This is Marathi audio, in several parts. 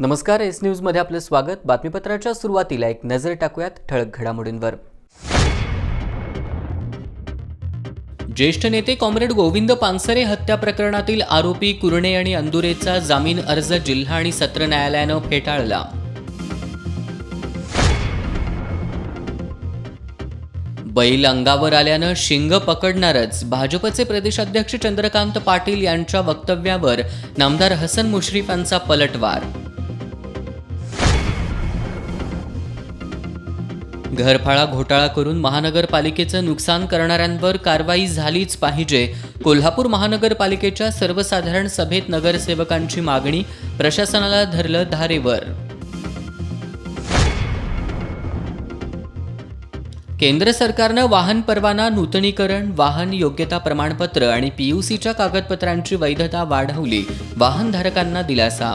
नमस्कार, एस न्यूज मध्ये आपले स्वागत। बातमीपत्राच्या सुरुवातीला एक नजर टाकूयात ठळक घडामोडींवर। ज्येष्ठ नेते कॉम्रेड गोविंद पानसरे हत्या प्रकरणातील आरोपी कुरणे आणि अंदुरेचा जामीन अर्ज जिल्हा आणि सत्र न्यायालयानं फेटाळला। बैल अंगावर आल्यानं शिंग पकडणारच, भाजपचे प्रदेशाध्यक्ष चंद्रकांत पाटील यांच्या वक्तव्यावर नामदार हसन मुश्रीफ यांचा पलटवार। घरफाळा घोटाळा करून महानगरपालिकेचं नुकसान करणाऱ्यांवर कारवाई झालीच पाहिजे, कोल्हापूर महानगरपालिकेच्या सर्वसाधारण सभेत नगरसेवकांची मागणी, प्रशासनाला धरलं धारेवर। केंद्र सरकारनं वाहन परवाना, नूतनीकरण, वाहन योग्यता प्रमाणपत्र आणि पीयूसीच्या कागदपत्रांची वैधता वाढवली, वाहनधारकांना दिलासा।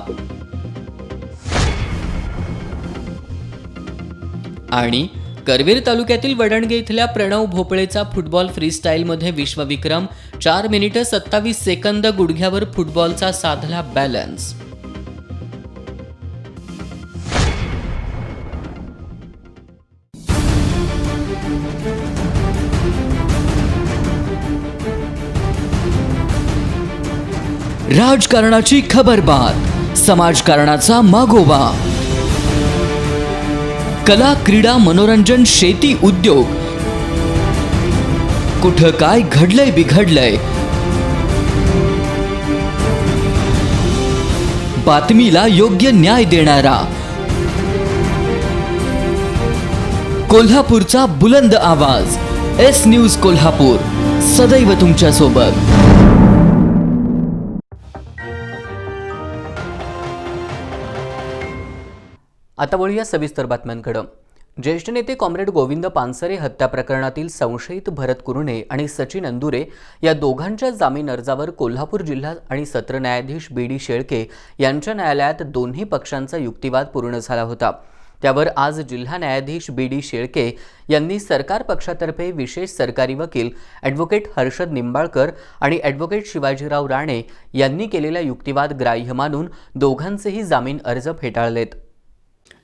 आणि करवीर तालुक्यातील वडणगे इथल्या प्रणव भोपळेचा फुटबॉल फ्रीस्टाईलमध्ये विश्वविक्रम, 4 मिनिटं 27 सेकंद गुडघ्यावर फुटबॉलचा साधला बॅलन्स। राजकारणाची खबरबात, समाजकारणाचा मागोवा, कला, क्रीडा, मनोरंजन, शेती, उद्योग, कुठं काय घडलंय बिघडलंय, बातमीला योग्य न्याय देणारा कोल्हापूरचा बुलंद आवाज, एस न्यूज कोल्हापूर, सदैव तुमच्या सोबत। आता वळूया सविस्तर बातम्यांकडे। ज्येष्ठ नेते कॉम्रेड गोविंद पानसरे हत्या प्रकरणातील संशयित भरत कुरणे आणि सचिन अंदुरे या दोघांच्या जामीन अर्जावर कोल्हापूर जिल्हा आणि सत्र न्यायाधीश बी.डी. शेळके यांच्या न्यायालयात दोन्ही पक्षांचा युक्तिवाद पूर्ण झाला होता। त्यावर आज जिल्हा न्यायाधीश बी.डी. शेळके यांनी सरकार पक्षातर्फे विशेष सरकारी वकील ॲडव्होकेट हर्षद निंबाळकर आणि ॲडव्होकेट शिवाजीराव राणे यांनी केलेला युक्तिवाद ग्राह्य मानून दोघांचेही जामीन अर्ज फेटाळलेत।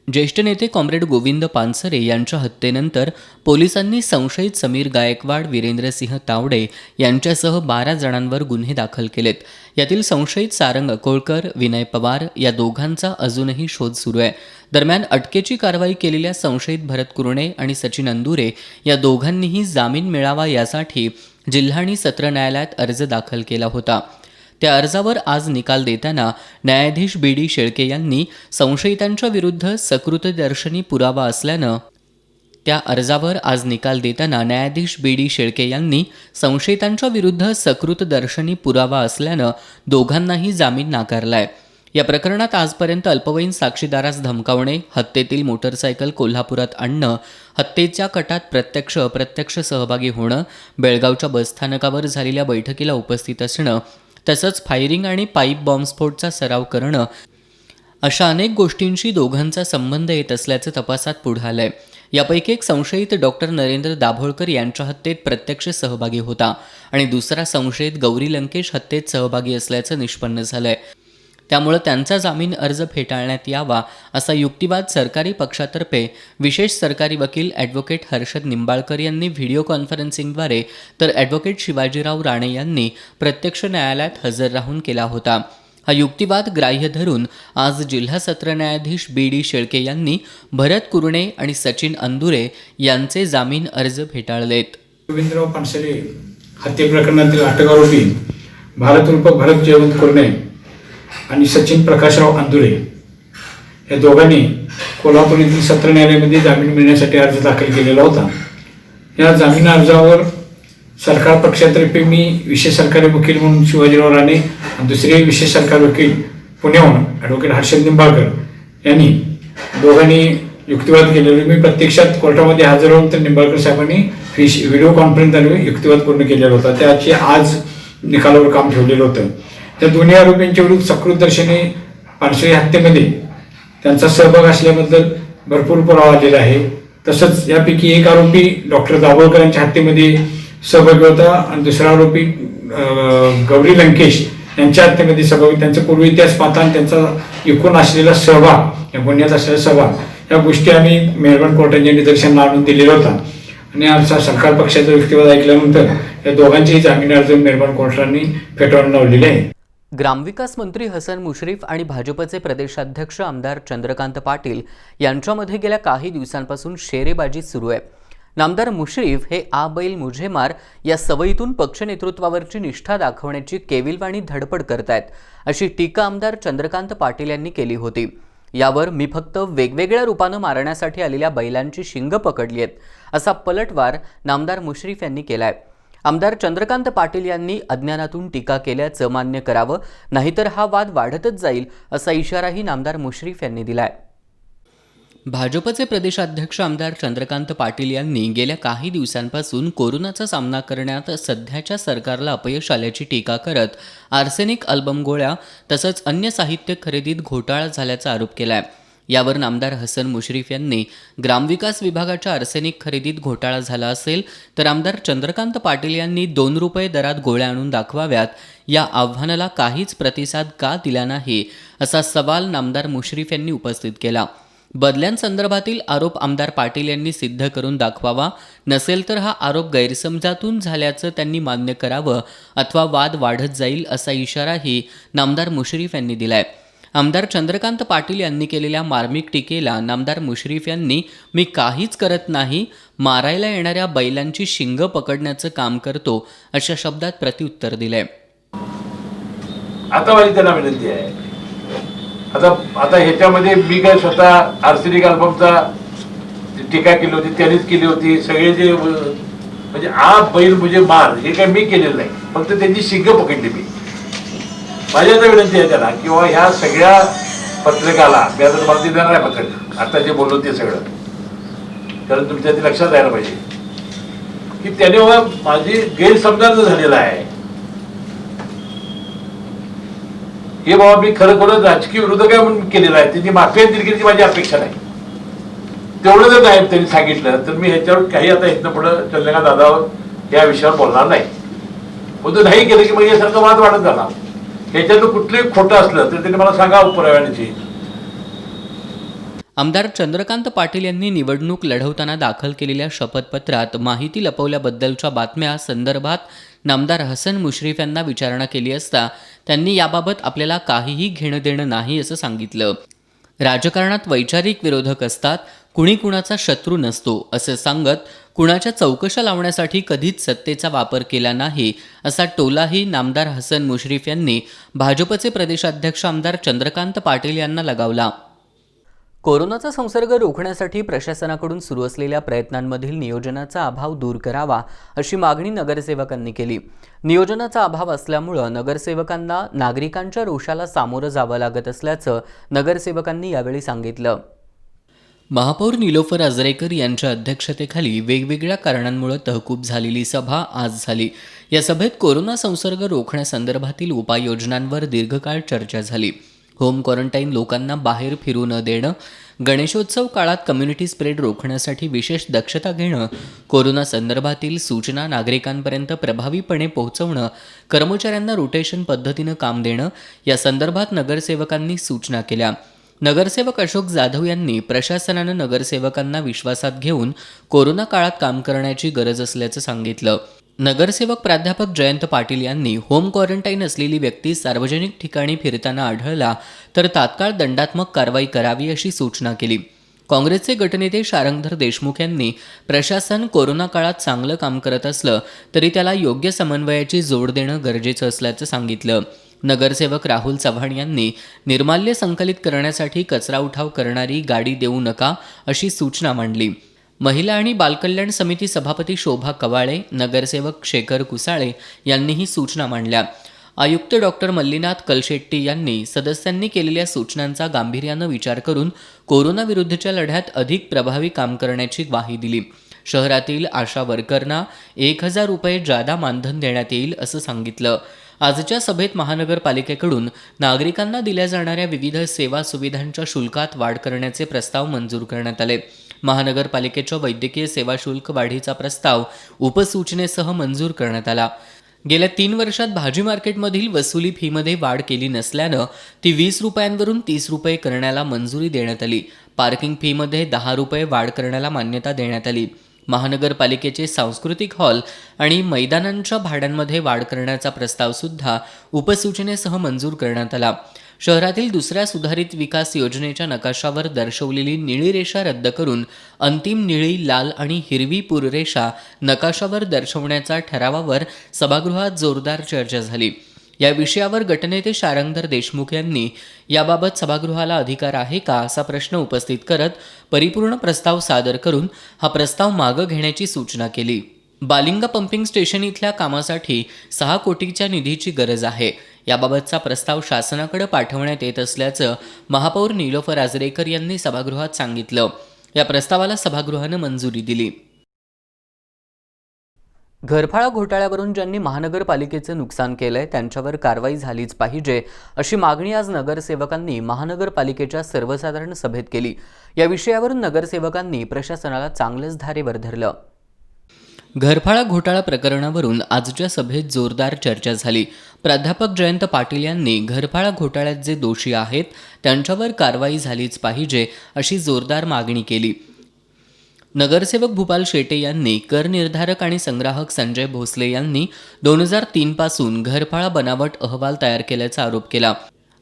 ज्येष्ठ नेते कॉम्रेड गोविंद पानसरे यांच्या हत्येनंतर पोलिसांनी संशयित समीर गायकवाड, वीरेंद्रसिंह तावडे यांच्यासह 12 जणांवर गुन्हे दाखल केलेत। यातील संशयित सारंग अकोळकर, विनय पवार या दोघांचा अजूनही शोध सुरू आहे। दरम्यान अटकेची कारवाई केलेल्या संशयित भरत कुरणे आणि सचिन अंदुरे या दोघांनीही जामीन मिळावा यासाठी जिल्हा आणि सत्र न्यायालयात अर्ज दाखल केला होता। त्या अर्जावर आज निकाल देताना न्यायाधीश बी.डी. शेळके यांनी संशयितांच्या विरुद्ध सकृतदर्शनी पुरावा असल्यानं दोघांनाही जामीन नाकारलाय। या प्रकरणात आजपर्यंत अल्पवयीन साक्षीदारास धमकावणे, हत्येतील मोटरसायकल कोल्हापुरात आणणं, हत्येच्या कटात प्रत्यक्ष अप्रत्यक्ष सहभागी होणं, बेळगावच्या बसस्थानकावर झालेल्या बैठकीला उपस्थित असणं, तसंच फायरिंग आणि पाईप बॉम्बस्फोटचा सराव करणं अशा अनेक गोष्टींशी दोघांचा संबंध येत असल्याचं तपासात पुढे आलंय। यापैकी एक संशयित डॉक्टर नरेंद्र दाभोळकर यांच्या हत्येत प्रत्यक्ष सहभागी होता आणि दुसरा संशयित गौरी लंकेश हत्येत सहभागी असल्याचं निष्पन्न झालंय। त्यामुळे त्यांचा जामीन अर्ज फेटाळण्यात यावा असा युक्तिवाद सरकारी पक्षातर्फे विशेष सरकारी वकील ॲडव्होकेट हर्षद निंबाळकर यांनी व्हिडिओ कॉन्फरन्सिंगद्वारे तर ॲडव्होकेट शिवाजीराव राणे यांनी प्रत्यक्ष न्यायालयात हजर राहून केला होता। हा युक्तिवाद ग्राह्य धरून आज जिल्हा सत्र न्यायाधीश बी.डी. शेळके यांनी भरत कुरणे आणि सचिन अंदुरे यांचे जामीन अर्ज फेटाळलेत। गोविंदराव पानसरे हत्ये प्रकरणातील अटक आरोपी भारत उर्फ भरत जयवंत कुरणे आणि सचिन प्रकाशराव अंदुरे या दोघांनी कोल्हापूर येथील सत्र न्यायालयामध्ये जामीन मिळण्यासाठी अर्ज दाखल केलेला होता। या जामीन अर्जावर सरकार पक्षातर्फे मी विशेष सरकारी वकील म्हणून शिवाजीराव राणे आणि दुसरे विशेष सरकारी वकील पुण्याहून ॲडव्होकेट हर्षद निंबाळकर यांनी दोघांनी युक्तिवाद केलेले। मी प्रत्यक्षात कोर्टामध्ये हजर राहून तर निंबाळकर साहेबांनी व्हिडिओ कॉन्फरन्सद्वारे युक्तिवाद पूर्ण केलेला होता। त्याची आज निकालावर काम ठेवलेलं होतं। त्या दोन्ही आरोपींच्या विरुद्ध सकृतदर्शनी पानसरे हत्येमध्ये त्यांचा सहभाग असल्याबद्दल भरपूर पुरावा आलेला आहे। तसंच यापैकी एक आरोपी डॉक्टर दाभोळकर यांच्या हत्येमध्ये सहभागी होता आणि दुसरा आरोपी गौरी लंकेश यांच्या हत्येमध्ये सहभागी, त्यांचा पूर्व इतिहास पाहता त्यांचा एकूण असलेला सहभाग, या गुन्ह्यात असलेला सहभाग, या गोष्टी आम्ही मेहरबान कोर्टाच्या निदर्शनाला आणून दिलेला होता. आणि आमचा सरकार पक्षाचा व्यक्तिवाद ऐकल्यानंतर या दोघांचेही जामीन अर्ज मेहरबान कोर्टाने फेटाळून लावलेले आहे. ग्रामविकास मंत्री हसन मुश्रीफ आणि भाजपचे प्रदेशाध्यक्ष आमदार चंद्रकांत पाटील यांच्यामध्ये गेल्या काही दिवसांपासून शेरेबाजी सुरू आहे. नामदार मुश्रीफ हे आ बैल मुझे मार या सवयीतून पक्षनेतृत्वावरची निष्ठा दाखवण्याची केविलवाणी धडपड करतायत, अशी टीका आमदार चंद्रकांत पाटील यांनी केली होती. यावर मी फक्त वेगवेगळ्या रूपानं मारण्यासाठी आलेल्या बैलांची शिंग पकडली आहेत, असा पलटवार नामदार मुश्रीफ यांनी केलाय. आमदार चंद्रकांत पाटील यांनी अज्ञानातून टीका केल्याचं मान्य करावं, नाहीतर हा वाद वाढतच जाईल, असा इशाराही नामदार मुश्रीफ यांनी दिलाय. भाजपचे प्रदेशाध्यक्ष आमदार चंद्रकांत पाटील यांनी गेल्या काही दिवसांपासून कोरोनाचा सामना करण्यात सध्याच्या सरकारला अपयश आल्याची टीका करत आर्सेनिक अल्बम गोळ्या तसंच अन्य साहित्य खरेदीत घोटाळा झाल्याचा आरोप केलाय. यावर नामदार हसन मुश्रीफ यांनी ग्रामविकास विभागाच्या आर्सेनिक खरेदीत घोटाळा झाला असेल तर आमदार चंद्रकांत पाटील यांनी 2 रुपये दरात गोळ्या आणून दाखवाव्यात, या आव्हानाला काहीच प्रतिसाद का दिला नाही, असा सवाल नामदार मुश्रीफ यांनी उपस्थित केला. बदल्यांसंदर्भातील आरोप आमदार पाटील यांनी सिद्ध करून दाखवावा, नसेल तर हा आरोप गैरसमजातून झाल्याचं त्यांनी मान्य करावं अथवा वाद वाढत जाईल, असा इशाराही नामदार मुश्रीफ यांनी दिलाय. आमदार चंद्रकांत पाटील यांनी केलेल्या मार्मिक टीकेला नामदार मुश्रीफ यांनी मी काहीच करत नाही, मारायला येणाऱ्या बैलांची शिंग पकडण्याचं काम करतो, अशा शब्दात प्रत्युत्तर दिलंय. आता माझी त्यांना विनंती आहे, आता ह्याच्यामध्ये मी काय स्वतः आर्सेनिक अल्बमचा टीका केली होती, त्यांनीच केली होती. सगळे जे म्हणजे बैल म्हणजे मार हे काय मी केलेलं नाही, फक्त त्यांची शिंग पकडली मी. माझी आता विनंती आहे त्याला किंवा ह्या सगळ्या पत्रकाला मी आता तुम्हाला देणार आहे पत्रक, आता जे बोललो ते सगळं, कारण तुमच्या ते लक्षात राहायला पाहिजे की त्याने माझी गैरसमजात झालेला आहे. हे बाबा मी खरं राजकीय विरोधक आहे म्हणून केलेलं आहे, त्यांची माफी दिलगिरीची माझी अपेक्षा नाही. तेवढं जर नाही त्यांनी सांगितलं तर मी ह्याच्यावर काही आता इथनं पुढं चंद्रकांत दादावर या विषयावर बोलणार नाही. पण नाही केलं की मग यासारखं वाद वाढत जाणार. ह्याच्यातलं कुठलंही खोटं असलं तर त्यांनी मला सांगा पुराव्याची. आमदार चंद्रकांत पाटील यांनी निवडणूक लढवताना दाखल केलेल्या शपथपत्रात माहिती लपवल्याबद्दलच्या बातम्या संदर्भात नामदार हसन मुश्रीफ यांना विचारणा केली असता त्यांनी याबाबत आपल्याला काहीही घेणं देणं नाही, असं सांगितलं. राजकारणात वैचारिक विरोधक असतात, कुणी कुणाचा शत्रू नसतो, असं सांगत कुणाच्या चौकशा लावण्यासाठी कधीच सत्तेचा वापर केला नाही, असा टोलाही नामदार हसन मुश्रीफ यांनी भाजपचे प्रदेशाध्यक्ष आमदार चंद्रकांत पाटील यांना लगावला. कोरोनाचा संसर्ग रोखण्यासाठी प्रशासनाकडून सुरू असलेल्या प्रयत्नांमधील नियोजनाचा अभाव दूर करावा, अशी मागणी नगरसेवकांनी केली. नियोजनाचा अभाव असल्यामुळे नगरसेवकांना नागरिकांच्या रोषाला सामोरं जावं लागत असल्याचं नगरसेवकांनी यावेळी सांगितलं. महापौर निलोफर आजरेकर यांच्या अध्यक्षतेखाली वेगवेगळ्या कारणांमुळे तहकूब झालेली सभा आज झाली. या सभेत कोरोना संसर्ग रोखण्यासंदर्भातील उपाययोजनांवर दीर्घकाळ चर्चा झाली. होम क्वारंटाईन लोकांना बाहेर फिरू न देणं, गणेशोत्सव काळात कम्युनिटी स्प्रेड रोखण्यासाठी विशेष दक्षता घेणं, कोरोना संदर्भातील सूचना नागरिकांपर्यंत प्रभावीपणे पोहोचवणं, कर्मचाऱ्यांना रोटेशन पद्धतीनं काम देणं, या संदर्भात नगरसेवकांनी सूचना केल्या. नगरसेवक अशोक जाधव यांनी प्रशासनानं नगरसेवकांना विश्वासात घेऊन कोरोना काळात काम करण्याची गरज असल्याचं सांगितलं. नगरसेवक प्राध्यापक जयंत पाटील यांनी होम क्वारंटाईन असलेली व्यक्ती सार्वजनिक ठिकाणी फिरताना आढळला तर तात्काळ दंडात्मक कारवाई करावी, अशी सूचना केली. काँग्रेसचे गटनेते शारंगधर देशमुख यांनी प्रशासन कोरोना काळात चांगलं काम करत असलं तरी त्याला योग्य समन्वयाची जोड देणं गरजेचं असल्याचं सांगितलं. नगरसेवक राहुल चव्हाण यांनी निर्माल्य संकलित करण्यासाठी कचरा उठाव करणारी गाडी देऊ नका, अशी सूचना मांडली. महिला आणि बालकल्याण समिती सभापती शोभा कवाळे, नगरसेवक शेखर कुसाळे यांनीही सूचना मांडल्या. आयुक्त डॉक्टर मल्लीनाथ कलशेट्टी यांनी सदस्यांनी केलेल्या सूचनांचा गांभीर्यानं विचार करून कोरोनाविरुद्धच्या लढ्यात अधिक प्रभावी काम करण्याची ग्वाही दिली. शहरातील आशा वर्करना 1000 रुपये जादा मानधन देण्यात येईल, असं सांगितलं. आजच्या सभेत महानगरपालिकेकडून नागरिकांना दिल्या जाणाऱ्या विविध सेवा सुविधांच्या शुल्कात वाढ करण्याचे प्रस्ताव मंजूर करण्यात आले. महानगरपालिकेच्या वैद्यकीय सेवा शुल्क वाढीचा प्रस्ताव उपसूचनेसह मंजूर करण्यात आला. गेल्या 3 वर्षात भाजी मार्केटमधील वसुली फीमध्ये वाढ केली नसल्यानं ती 20 रुपयांवरून 30 रुपये करण्याला मंजुरी देण्यात आली. पार्किंग फीमध्ये 10 रुपये वाढ करण्याला मान्यता देण्यात आली. महानगरपालिकेचे सांस्कृतिक हॉल आणि मैदानांच्या भाड्यांमध्ये वाढ करण्याचा प्रस्तावसुद्धा उपसूचनेसह मंजूर करण्यात आला. शहरातील दुसऱ्या सुधारित विकास योजनेच्या नकाशावर दर्शवलेली निळी रेषा रद्द करून अंतिम निळी, लाल आणि हिरवी पूररेषा नकाशावर दर्शवण्याच्या ठरावावर सभागृहात जोरदार चर्चा झाली. या विषयावर गटनेते शारंगधर देशमुख यांनी याबाबत सभागृहाला अधिकार आहे का असा प्रश्न उपस्थित करत परिपूर्ण प्रस्ताव सादर करून हा प्रस्ताव मागं घेण्याची सूचना केली. बालिंगा पंपिंग स्टेशन इथल्या कामासाठी 6 कोटीच्या निधीची गरज आहे. याबाबतचा प्रस्ताव शासनाकडे पाठवण्यात येत असल्याचं महापौर नीलोफर आजरेकर यांनी सभागृहात सांगितलं. या प्रस्तावाला सभागृहानं मंजुरी दिली. घरफाळा घोटाळ्यावरून ज्यांनी महानगरपालिकेचं नुकसान केलंय त्यांच्यावर कारवाई झालीच पाहिजे अशी मागणी आज नगरसेवकांनी महानगरपालिकेच्या सर्वसाधारण सभेत केली. या विषयावरून नगरसेवकांनी प्रशासनाला चांगलंच धारेवर धरलं. घरफाळा घोटाळा प्रकरणावरून आजच्या सभेत जोरदार चर्चा झाली. प्राध्यापक जयंत पाटील यांनी घरफाळा घोटाळ्यात जे दोषी आहेत त्यांच्यावर कारवाई झालीच पाहिजे अशी जोरदार मागणी केली. नगरसेवक भूपाल शेटे यांनी कर निर्धारक आणि संग्राहक संजय भोसले यांनी 2003 पासून घरफाळा बनावट अहवाल तयार केल्याचा आरोप केला.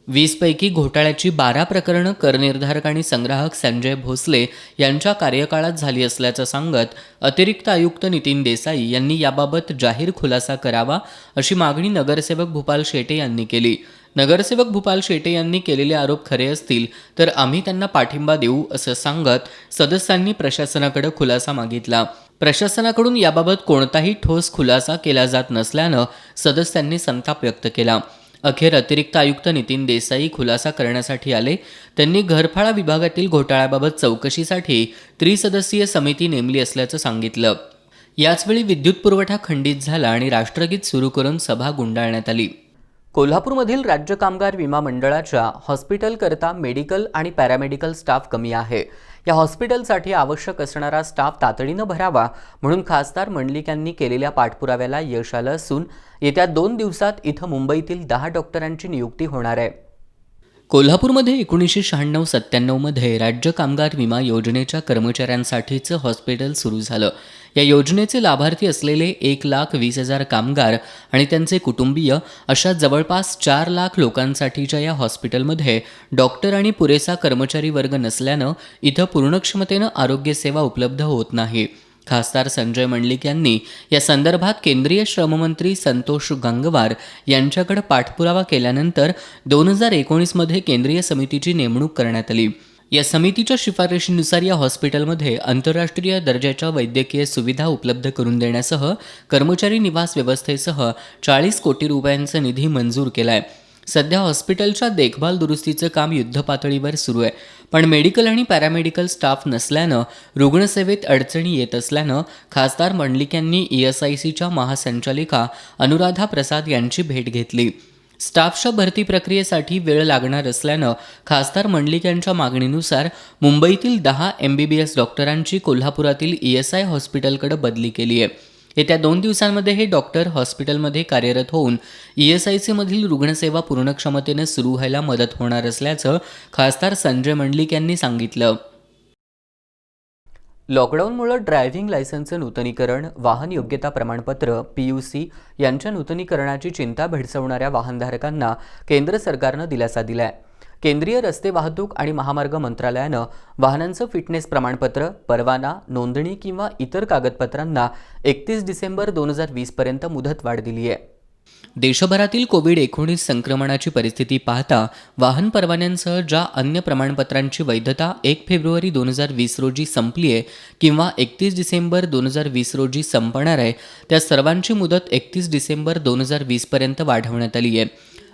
20 पैकी घोटाळ्याची 12 प्रकरणं करनिर्धारक आणि संग्राहक संजय भोसले यांच्या कार्यकाळात झाली असल्याचं सांगत अतिरिक्त आयुक्त नितीन देसाई यांनी याबाबत जाहीर खुलासा करावा अशी मागणी नगरसेवक भूपाल शेटे यांनी केली. नगरसेवक भूपाल शेटे यांनी केलेले आरोप खरे असतील तर आम्ही त्यांना पाठिंबा देऊ असं सांगत सदस्यांनी प्रशासनाकडे खुलासा मागितला. प्रशासनाकडून याबाबत कोणताही ठोस खुलासा केला जात नसल्यानं सदस्यांनी संताप व्यक्त केला. अखेर अतिरिक्त आयुक्त नितीन देसाई खुलासा करण्यासाठी आले. त्यांनी घरफाळा विभागातील घोटाळ्याबाबत चौकशीसाठी त्रिसदस्यीय समिती नेमली असल्याचं सांगितलं. याचवेळी विद्युत पुरवठा खंडित झाला आणि राष्ट्रगीत सुरू करून सभा गुंडाळण्यात आली. कोल्हापूरमधील राज्य कामगार विमा मंडळाच्या हॉस्पिटलकरता मेडिकल आणि पॅरामेडिकल स्टाफ कमी आहे. या हॉस्पिटलसाठी आवश्यक असणारा स्टाफ तातडीनं भरावा म्हणून खासदार मंडलिक यांनी केलेल्या पाठपुराव्याला यश आलं असून येत्या 2 दिवसात इथं मुंबईतील 10 डॉक्टरांची नियुक्ती होणार आहे. कोल्हापूरमध्ये 1996-97 मध्ये राज्य कामगार विमा योजनेच्या कर्मचाऱ्यांसाठीचं हॉस्पिटल सुरू झालं. या योजनेचे लाभार्थी असलेले 1,20,000 कामगार आणि त्यांचे कुटुंबीय अशा जवळपास 4 लाख लोकांसाठीच्या या हॉस्पिटलमध्ये डॉक्टर आणि पुरेसा कर्मचारी वर्ग नसल्यानं इथं पूर्ण क्षमतेनं आरोग्यसेवा उपलब्ध होत नाही. खासदार संजय मंडलिक यांनी या संदर्भात केंद्रीय श्रममंत्री संतोष गंगवार यांच्याकडे पाठपुरावा केल्यानंतर 2019 मध्ये केंद्रीय समितीची नेमणूक करण्यात आली. या समितीच्या शिफारशीनुसार या हॉस्पिटलमध्ये आंतरराष्ट्रीय दर्जाच्या वैद्यकीय सुविधा उपलब्ध करून देण्यासह कर्मचारी निवास व्यवस्थेसह 40 कोटी रुपयांचा निधी मंजूर केलाय. सध्या हॉस्पिटलच्या देखभाल दुरुस्तीचं काम युद्धपातळीवर सुरू आहे. पण मेडिकल आणि पॅरामेडिकल स्टाफ नसल्यानं रुग्णसेवेत अडचणी येत असल्यानं खासदार मंडलिक यांनी ESICच्या महासंचालिका अनुराधा प्रसाद यांची भेट घेतली. स्टाफच्या भरती प्रक्रियेसाठी वेळ लागणार असल्यानं खासदार मंडलिक यांच्या मागणीनुसार मुंबईतील 10 MBBS डॉक्टरांची कोल्हापुरातील ESI हॉस्पिटलकडे बदली केली आहे. येत्या 2 दिवसांमध्ये हे डॉक्टर हॉस्पिटलमध्ये कार्यरत होऊन ESIC मधील रुग्णसेवा पूर्ण क्षमतेने सुरू व्हायला मदत होणार असल्याचं खासदार संजय मंडलिक यांनी सांगितलं. लॉकडाऊनमुळे ड्रायव्हिंग लायसन्सचं नूतनीकरण, वाहन योग्यता प्रमाणपत्र PUC यांच्या नूतनीकरणाची चिंता भेडसावणाऱ्या वाहनधारकांना केंद्र सरकारनं दिलासा दिलाय. केंद्रीय रस्ते वाहतूक आणि महामार्ग मंत्रालयानं वाहनांचं फिटनेस प्रमाणपत्र, परवाना, नोंदणी किंवा इतर कागदपत्रांना 31 डिसेंबर 2020 पर्यंत मुदतवाढ दिली आहे. देशभरातील कोविड-19 संक्रमणाची परिस्थिती पाहता वाहन परवान्यांसह ज्या अन्य प्रमाणपत्रांची वैधता 1 फेब्रुवारी 2020 रोजी संपली आहे किंवा 31 डिसेंबर 2020 रोजी संपणार आहे त्या सर्वांची मुदत 31 डिसेंबर 2020 पर्यंत वाढवण्यात आली आहे.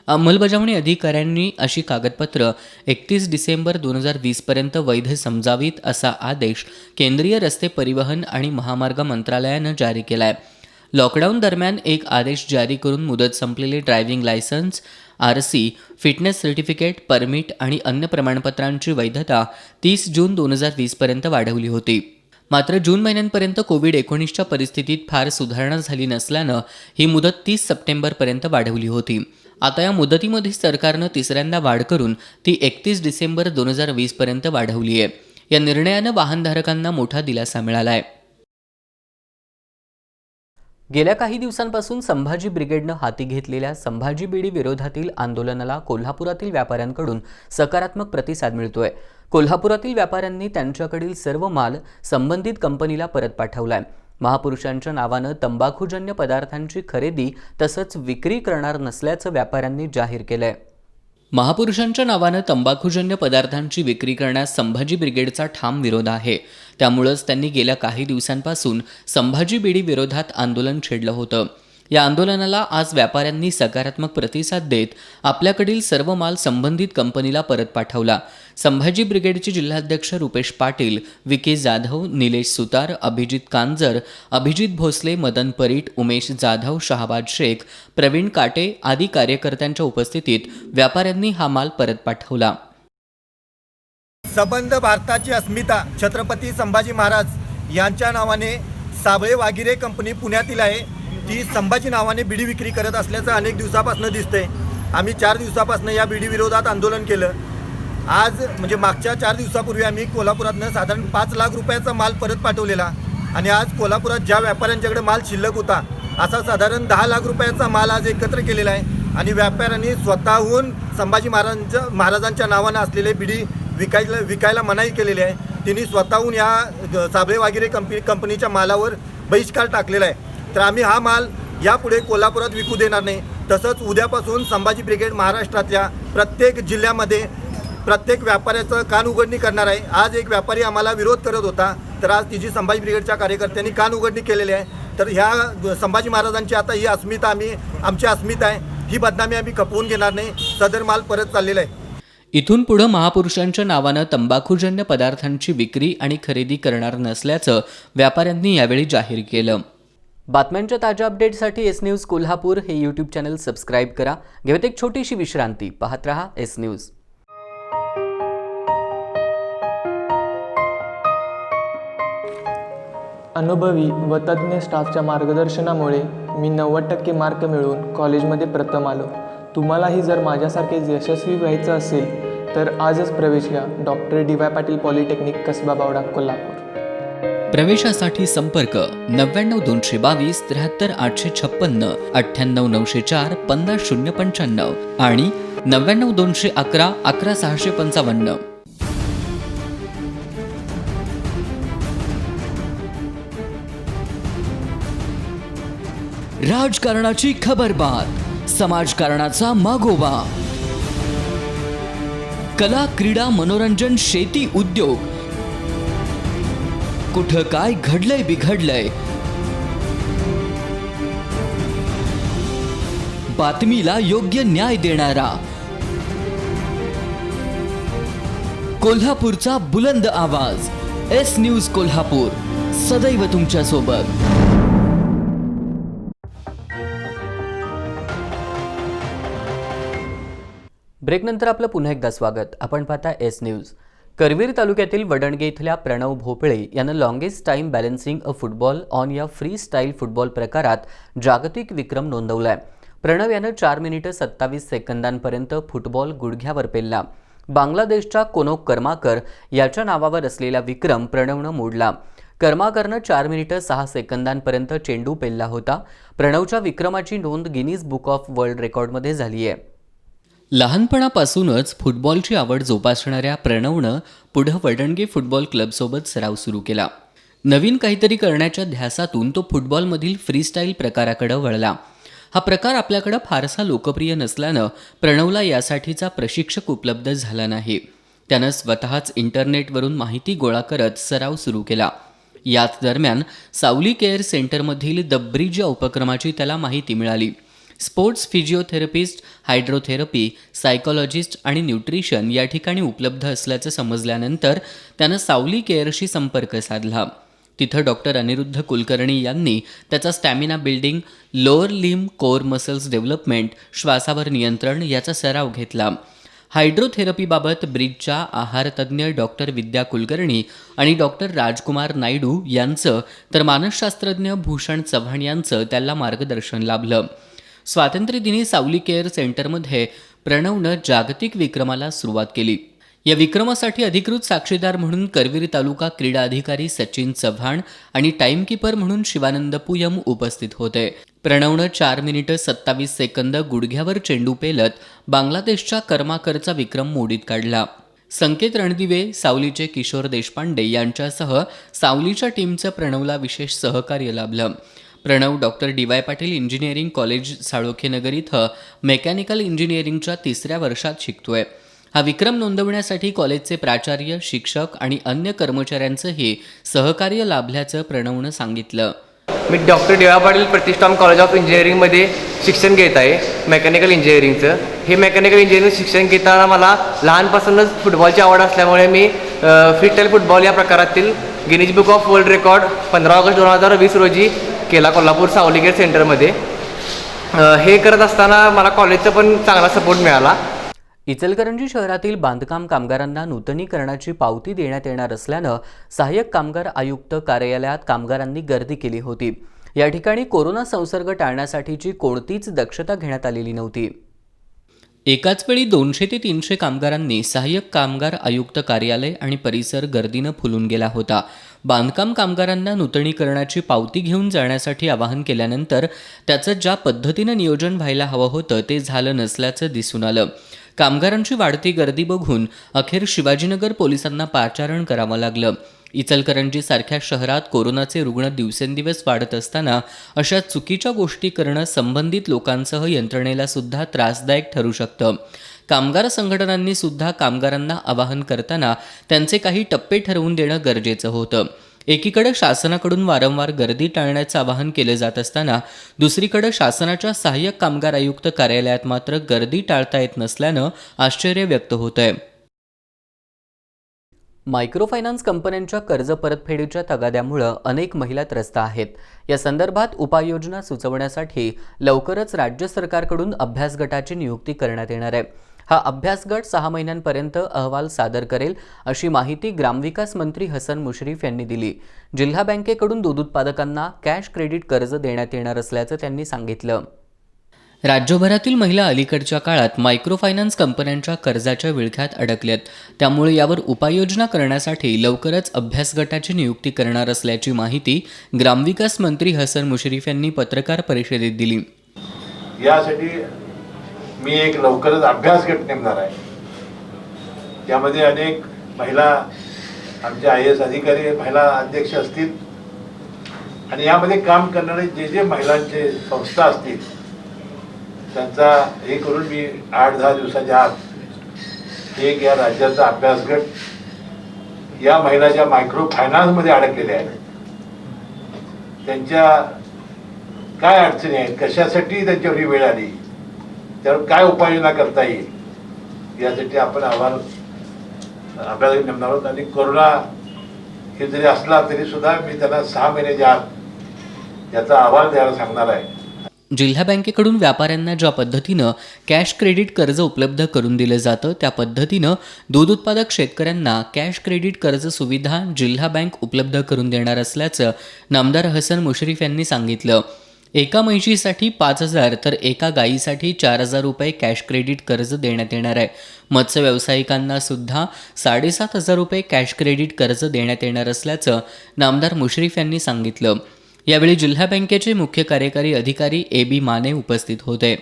अंमलबजावणी अधिकाऱ्यांनी अशी कागदपत्र 31 डिसेंबर 2020 पर्यंत वैध समजावीत असा आदेश केंद्रीय रस्ते परिवहन आणि महामार्ग मंत्रालयानं जारी केला आहे. लॉकडाऊन दरम्यान एक आदेश जारी करून मुदत संपलेले driving licence, RC, fitness certificate, permit आणि अन्य प्रमाणपत्रांची वैधता 30 जून 2020 पर्यंत वाढवली होती. मात्र जून महिन्यापर्यंत कोविड-19च्या परिस्थितीत फार सुधारणा झाली नसल्यानं ही मुदत 30 सप्टेंबरपर्यंत वाढवली होती. आता या मुदतीमध्ये सरकारनं तिसऱ्यांदा वाढ करून ती 31 डिसेंबर 2020 पर्यंत वाढवली आहे. या निर्णयानं वाहनधारकांना मोठा दिलासा मिळाला आहे. गेल्या काही दिवसांपासून संभाजी ब्रिगेडनं हाती घेतलेल्या संभाजी बिडी विरोधातील आंदोलनाला कोल्हापुरातील व्यापाऱ्यांकडून सकारात्मक प्रतिसाद मिळतोय. कोल्हापुरातील व्यापाऱ्यांनी त्यांच्याकडील सर्व माल संबंधित कंपनीला परत पाठवलाय. महापुरुषांच्या नावानं तंबाखूजन्य पदार्थांची खरेदी तसंच विक्री करणार नसल्याचं व्यापाऱ्यांनी जाहीर केलंय. महापुरुषांच्या नावानं तंबाखूजन्य पदार्थांची विक्री करण्यास संभाजी ब्रिगेडचा ठाम विरोध आहे. त्यामुळेच त्यांनी गेल्या काही दिवसांपासून संभाजी बिडी विरोधात आंदोलन छेडलं होतं. या आंदोलनाला आज व्यापाऱ्यांनी सकारात्मक प्रतिसाद देत आपल्याकडील सर्व माल संबंधित कंपनीला परत पाठवला. संभाजी ब्रिगेडचे जिल्हाध्यक्ष रुपेश पाटील, विके जाधव, निलेश सुतार, अभिजित कांजर, अभिजित भोसले, मदन परीट, उमेश जाधव, शहाबाज शेख, प्रवीण काटे आदी कार्यकर्त्यांच्या उपस्थितीत व्यापाऱ्यांनी हा माल परत पाठवला. सबंध भारताची अस्मिता छत्रपती संभाजी महाराज यांच्या नावाने साबळे वागिरे कंपनी पुण्यातील आहे. ती संभाजी नावाने बिडी विक्री करत असल्याचं अनेक दिवसापासून दिसतंय. आम्ही 4 दिवसापासून या बिडी विरोधात आंदोलन केलं. आज म्हणजे मागच्या 4 दिवसापूर्वी आम्ही कोल्हापुरातनं साधारण 5 लाख रुपयाचा माल परत पाठवलेला आणि आज कोल्हापुरात ज्या व्यापाऱ्यांच्याकडे माल शिल्लक होता असा साधारण 10 लाख रुपयाचा माल आज एकत्र केलेला आहे आणि व्यापाऱ्यांनी स्वतःहून संभाजी महाराजांच्या नावानं असलेले बिडी विकायला मनाई केलेली आहे. त्यांनी स्वतःहून या साबळे वागिरे कंपनीच्या मालावर बहिष्कार टाकलेला आहे. तर आम्ही हा माल यापुढे कोल्हापुरात विकू देणार नाही. तसंच उद्यापासून संभाजी ब्रिगेड महाराष्ट्रातल्या प्रत्येक जिल्ह्यामध्ये प्रत्येक व्यापाऱ्याचं कान उघडणी करणार आहे. आज एक व्यापारी आम्हाला विरोध करत होता तर आज तिची संभाजी ब्रिगेडच्या कार्यकर्त्यांनी कान उघडणी केलेली आहे. तर ह्या संभाजी महाराजांची आता ही अस्मिता आमची अस्मिता आहे, ही बदनामी आम्ही खपवून घेणार नाही. सदर माल परत चाललेला आहे. इथून पुढे महापुरुषांच्या नावानं तंबाखूजन्य पदार्थांची विक्री आणि खरेदी करणार नसल्याचं व्यापाऱ्यांनी यावेळी जाहीर केलं. बातम्यांच्या ताज्या अपडेटसाठी एस न्यूज कोल्हापूर हे यूट्यूब चॅनल सबस्क्राईब करा. घेऊयात एक छोटीशी विश्रांती. पाहत रहा एस न्यूज. अनुभवी व तज्ज्ञ स्टाफच्या मार्गदर्शनामुळे मी 90% मार्क मिळवून कॉलेजमध्ये प्रथम आलो. तुम्हालाही जर माझ्यासारखेच यशस्वी व्हायचं असेल तर आजच प्रवेश घ्या. Doctor D Y Patil polytechnic Kasba Bawada Kolhapur. प्रवेशासाठी संपर्क 99 222 73 856 98 904 50 095 आणि 99 211 11 655. राजकारणाची खबरबात, समाजकारणाचा मागोवा, कला, क्रीडा, मनोरंजन, शेती, उद्योग, कुठं काय घडलंय बिघडलंय, बातमीला योग्य न्याय देणारा कोल्हापूरचा बुलंद आवाज एस न्यूज कोल्हापूर, सदैव तुमच्या सोबत. ब्रेकनंतर आपलं पुन्हा एकदा स्वागत. आपण पाहता एस न्यूज. करवीर तालुक्यातील वडणगे इथल्या प्रणव भोपळे यानं longest time balancing a football on या फ्री स्टाईल फुटबॉल प्रकारात जागतिक विक्रम नोंदवलाय. प्रणव यानं 4 मिनिटं 27 सेकंदांपर्यंत फुटबॉल गुडघ्यावर पेलला. बांगलादेशच्या कोनोक कर्माकर याच्या नावावर असलेला विक्रम प्रणवनं मोडला. कर्माकरनं 4 मिनिटं 6 सेकंदांपर्यंत चेंडू पेलला होता. प्रणवच्या विक्रमाची नोंद गिनीज बुक ऑफ वर्ल्ड रेकॉर्डमध्ये झाली आहे. लहानपणापासूनच फुटबॉलची आवड जोपासणाऱ्या प्रणवनं पुढं वडणगे फुटबॉल क्लबसोबत सराव सुरू केला. नवीन काहीतरी करण्याच्या ध्यासातून तो फुटबॉलमधील फ्रीस्टाईल प्रकाराकडे वळला. हा प्रकार आपल्याकडे फारसा लोकप्रिय नसल्यानं प्रणवला यासाठीचा प्रशिक्षक उपलब्ध झाला नाही. त्यानं स्वतःच इंटरनेटवरून माहिती गोळा करत सराव सुरू केला. याच दरम्यान सावली केअर सेंटरमधील द ब्रिज या उपक्रमाची त्याला माहिती मिळाली. स्पोर्ट्स फिजिओथेरपिस्ट, हायड्रोथेरपी, सायकोलॉजिस्ट आणि न्यूट्रिशन या ठिकाणी उपलब्ध असल्याचं समजल्यानंतर त्यानं सावली केअरशी संपर्क साधला. तिथं डॉक्टर अनिरुद्ध कुलकर्णी यांनी त्याचा stamina building, lower limb core muscles development, श्वासावर नियंत्रण याचा सराव घेतला. हायड्रोथेरपीबाबत ब्रिजच्या आहारतज्ज्ञ डॉक्टर विद्या कुलकर्णी आणि डॉक्टर राजकुमार नायडू यांचं तर मानसशास्त्रज्ञ भूषण चव्हाण यांचं त्याला मार्गदर्शन लाभलं. स्वातंत्र्यदिनी सावली केअर सेंटरमध्ये प्रणवनं जागतिक विक्रमाला सुरुवात केली. या विक्रमासाठी अधिकृत साक्षीदार म्हणून करवीर तालुका क्रीडा अधिकारी सचिन चव्हाण आणि टाईमकीपर म्हणून शिवानंद पुयम उपस्थित होते. प्रणवनं 4 मिनिटं 27 सेकंद गुडघ्यावर चेंडू पेलत बांगलादेशच्या कर्माकरचा विक्रम मोडीत काढला. संकेत रणदिवे, सावलीचे किशोर देशपांडे यांच्यासह सावलीच्या टीमचं प्रणवला विशेष सहकार्य लाभलं. Pranav doctor DY Patil engineering college Salokhenagar इथं मेकॅनिकल इंजिनिअरिंगच्या 3ऱ्या वर्षात शिकतोय. हा विक्रम नोंदवण्यासाठी कॉलेजचे प्राचार्य, शिक्षक आणि अन्य कर्मचाऱ्यांचंही सहकार्य लाभल्याचं प्रणवनं सांगितलं. मी doctor DY Patil Pratishthan college of इंजिनिअरिंगमध्ये शिक्षण घेत आहे मेकॅनिकल इंजिनिअरिंगचं. हे मेकॅनिकल इंजिनिअरिंग शिक्षण घेताना मला लहानपासूनच फुटबॉलची आवड असल्यामुळे मी फ्रीस्टाईल फुटबॉल या प्रकारातील Guinness book of world record 15 August 2020 रोजी केला कोल्हापूर सावली केअर सेंटरमध्ये. हे करत असताना मला कॉलेजचा पण चांगला सपोर्ट मिळाला. इचलकरंजी शहरातील बांधकाम कामगारांना नूतनीकरणाची पावती देण्यात येणार असल्यानं सहाय्यक कामगार आयुक्त कार्यालयात कामगारांनी गर्दी केली होती. या ठिकाणी कोरोना संसर्ग टाळण्यासाठीची कोणतीच दक्षता घेण्यात आलेली नव्हती. एकाच वेळी 200 ते 300 कामगारांनी सहाय्यक कामगार आयुक्त कार्यालय आणि परिसर गर्दीनं फुलून गेला होता. बांधकाम कामगारांना नूतनीकरणाची पावती घेऊन जाण्यासाठी आवाहन केल्यानंतर त्याचं ज्या पद्धतीनं नियोजन व्हायला हवं होतं ते झालं नसल्याचं दिसून आलं. कामगारांची वाढती गर्दी बघून अखेर शिवाजीनगर पोलिसांना पाचारण करावं लागलं. इचलकरंजीसारख्या शहरात कोरोनाचे रुग्ण दिवसेंदिवस वाढत असताना अशा चुकीच्या गोष्टी करणं संबंधित लोकांसह यंत्रणेला सुद्धा त्रासदायक ठरू शकतं. कामगार संघटनांनी सुद्धा कामगारांना आवाहन करताना त्यांचे काही टप्पे ठरवून देणं गरजेचं होतं. एकीकडे शासनाकडून वारंवार गर्दी टाळण्याचं आवाहन केलं जात असताना दुसरीकडे शासनाच्या सहाय्यक कामगार आयुक्त कार्यालयात मात्र गर्दी टाळता येत नसल्यानं आश्चर्य व्यक्त होतंय. मायक्रोफायनान्स कंपन्यांच्या कर्ज परतफेडीच्या तगाद्यामुळं अनेक महिला त्रस्त आहेत. या संदर्भात उपाययोजना सुचवण्यासाठी लवकरच राज्य सरकारकडून अभ्यास गटाची नियुक्ती करण्यात येणार आहे. हा अभ्यास गट 6 महिन्यांपर्यंत अहवाल सादर करेल अशी माहिती ग्रामविकास मंत्री हसन मुश्रीफ यांनी दिली. जिल्हा बँकेकडून दूध उत्पादकांना कॅश क्रेडिट कर्ज देण्यात येणार असल्याचं त्यांनी सांगितलं. राज्यभरातील महिला अलीकडच्या काळात मायक्रोफायनान्स कंपन्यांच्या कर्जाच्या विळख्यात अडकल्यात. त्यामुळे यावर उपाययोजना करण्यासाठी लवकरच अभ्यास गटाची नियुक्ती करणार असल्याची माहिती ग्रामविकास मंत्री हसन मुश्रीफ यांनी पत्रकार परिषदेत दिली. यासाठी मी एक लवकरच अभ्यास गट नेमणार आहे. त्यामध्ये अनेक महिला आमचे IAS अधिकारी महिला अध्यक्ष असतील आणि यामध्ये काम करणारे जे महिलांचे संस्था असतील त्यांचा हे करून मी 8-10 दिवसाच्या आत एक या राज्याचा अभ्यास गट या महिला ज्या मायक्रो फायनान्समध्ये अडकलेल्या आहेत त्यांच्या काय अडचणी आहेत, कशासाठी त्यांच्यावर ही वेळ आली, त्यावर काय उपाययोजना करता येईल यासाठी आपण अभ्यास नेमणार आहोत. आणि कोरोना हे जरी असला तरी सुद्धा मी त्यांना 6 महिन्याच्या आत याचा अहवाल द्यायला सांगणार आहे. जिल्हा बँकेकडून व्यापाऱ्यांना ज्या पद्धतीनं कॅश क्रेडिट कर्ज उपलब्ध करून दिलं जातं त्या पद्धतीनं दूध उत्पादक शेतकऱ्यांना कॅश क्रेडिट कर्ज सुविधा जिल्हा बँक उपलब्ध करून देणार असल्याचं नामदार हसन मुश्रीफ यांनी सांगितलं. एका म्हैशीसाठी 5,000 तर एका गायीसाठी 4,000 रुपये कॅश क्रेडिट कर्ज देण्यात येणार आहे. मत्स्य व्यावसायिकांना सुद्धा 7,500 रुपये कॅश क्रेडिट कर्ज देण्यात येणार असल्याचं नामदार मुश्रीफ यांनी सांगितलं. यावेळी जिल्हा बँकेचे मुख्य कार्यकारी अधिकारी AB माने उपस्थित होते.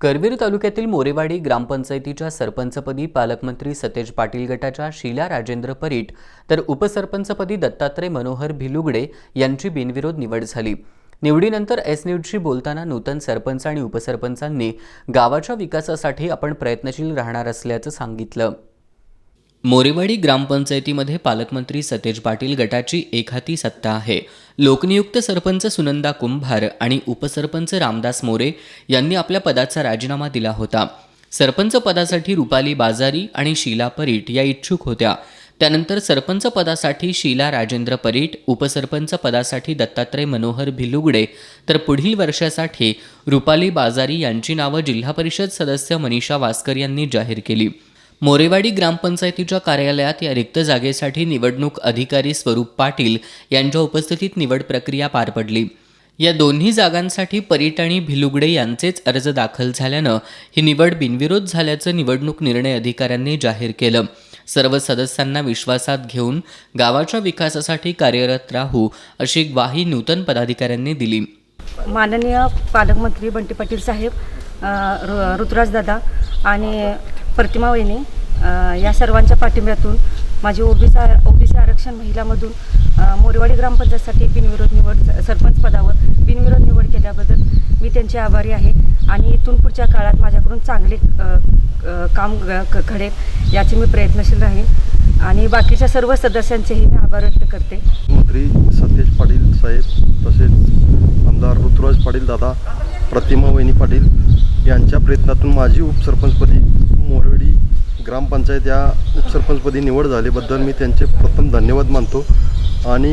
करवीर तालुक्यातील मोरेवाडी ग्रामपंचायतीच्या सरपंचपदी पालकमंत्री सतेज पाटील गटाच्या शीला राजेंद्र परीट तर उपसरपंचपदी दत्तात्रय मनोहर भिलुगडे यांची बिनविरोध निवड झाली. निवडीनंतर S न्यूजशी बोलताना नूतन सरपंच आणि उपसरपंचांनी गावाच्या विकासासाठी आपण प्रयत्नशील राहणार असल्याचं सांगितलं. मोरेवाडी ग्रामपंचायतीमध्ये पालकमंत्री सतेज पाटील गटाची एकहाती सत्ता आहे. लोकनियुक्त सरपंच सुनंदा कुंभार आणि उपसरपंच रामदास मोरे यांनी आपल्या पदाचा राजीनामा दिला होता. सरपंच पदासाठी रुपाली बाजारी आणि शीला परीट या इच्छुक होत्या. त्यानंतर सरपंच पदासाठी शीला राजेंद्र परीट, उपसरपंच पदासाठी दत्तात्रय मनोहर भिलुगडे, तर पुढील वर्षासाठी रुपाली बाजारी यांची नावं जिल्हा परिषद सदस्य मनीषा वास्कर यांनी जाहीर केली. मोरेवाडी ग्रामपंचायतीच्या कार्यालयात या रिक्त जागेसाठी निवडणूक अधिकारी स्वरूप पाटील यांच्या उपस्थितीत निवड प्रक्रिया पार पडली. या दोन्ही जागांसाठी परीट आणि भिलुगडे यांचेच अर्ज दाखल झाल्यानं ही निवड बिनविरोध झाल्याचं निवडणूक निर्णय अधिकाऱ्यांनी जाहीर केलं. सर्व सदस्यांना विश्वासात घेऊन गावाच्या विकासासाठी कार्यरत राहू अशी ग्वाही नूतन पदाधिकाऱ्यांनी दिली. माननीय पालकमंत्री बंटी पाटील साहेब, ऋतुराज दादा आणि प्रतिमा वहिनी या सर्वांच्या पाठिंब्यातून माझी ओबीसी आरक्षण महिलामधून मोरेवाडी ग्रामपंचायतसाठी बिनविरोध निवड, सरपंच पदावर बिनविरोध निवड केल्याबद्दल मी त्यांचे आभारी आहे आणि इथून पुढच्या काळात माझ्याकडून चांगले काम घडेल याचे मी प्रयत्नशील राहीन आणि बाकीच्या सर्व सदस्यांचेही मी आभार व्यक्त करते. मंत्री सतेज पाटील साहेब तसेच आमदार ऋतुराज पाटील दादा, प्रतिमा वहिनी पाटील यांच्या प्रयत्नातून माझी उपसरपंचपदी मोरेवाडी ग्रामपंचायत या उपसरपंचपदी निवड झाल्याबद्दल मी त्यांचे प्रथम धन्यवाद मानतो आणि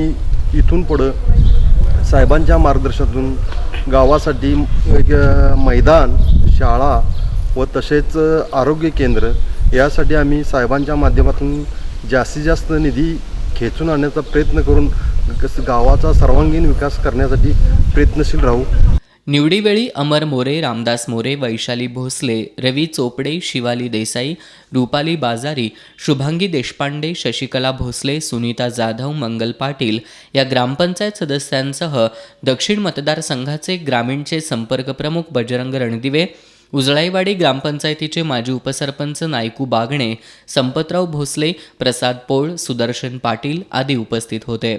इथून पुढं साहेबांच्या मार्गदर्शनातून गावासाठी मैदान, शाळा व तसेच आरोग्य केंद्र यासाठी आम्ही साहेबांच्या माध्यमातून जास्तीत जास्त निधी खेचून आणण्याचा प्रयत्न करून गावाचा सर्वांगीण विकास करण्यासाठी प्रयत्नशील राहू. निवडीवेळी अमर मोरे, रामदास मोरे, वैशाली भोसले, रवी चोपडे, शिवाली देसाई, रुपाली बाजारी, शुभांगी देशपांडे, शशिकला भोसले, सुनीता जाधव, मंगल पाटील या ग्रामपंचायत सदस्यांसह दक्षिण मतदारसंघाचे ग्रामीणचे संपर्क प्रमुख बजरंग रणदिवे, उजळाईवाडी ग्रामपंचायतीचे माजी उपसरपंच नायकू बागणे, संपतराव भोसले, प्रसाद पोळ, सुदर्शन पाटील आदी उपस्थित होते.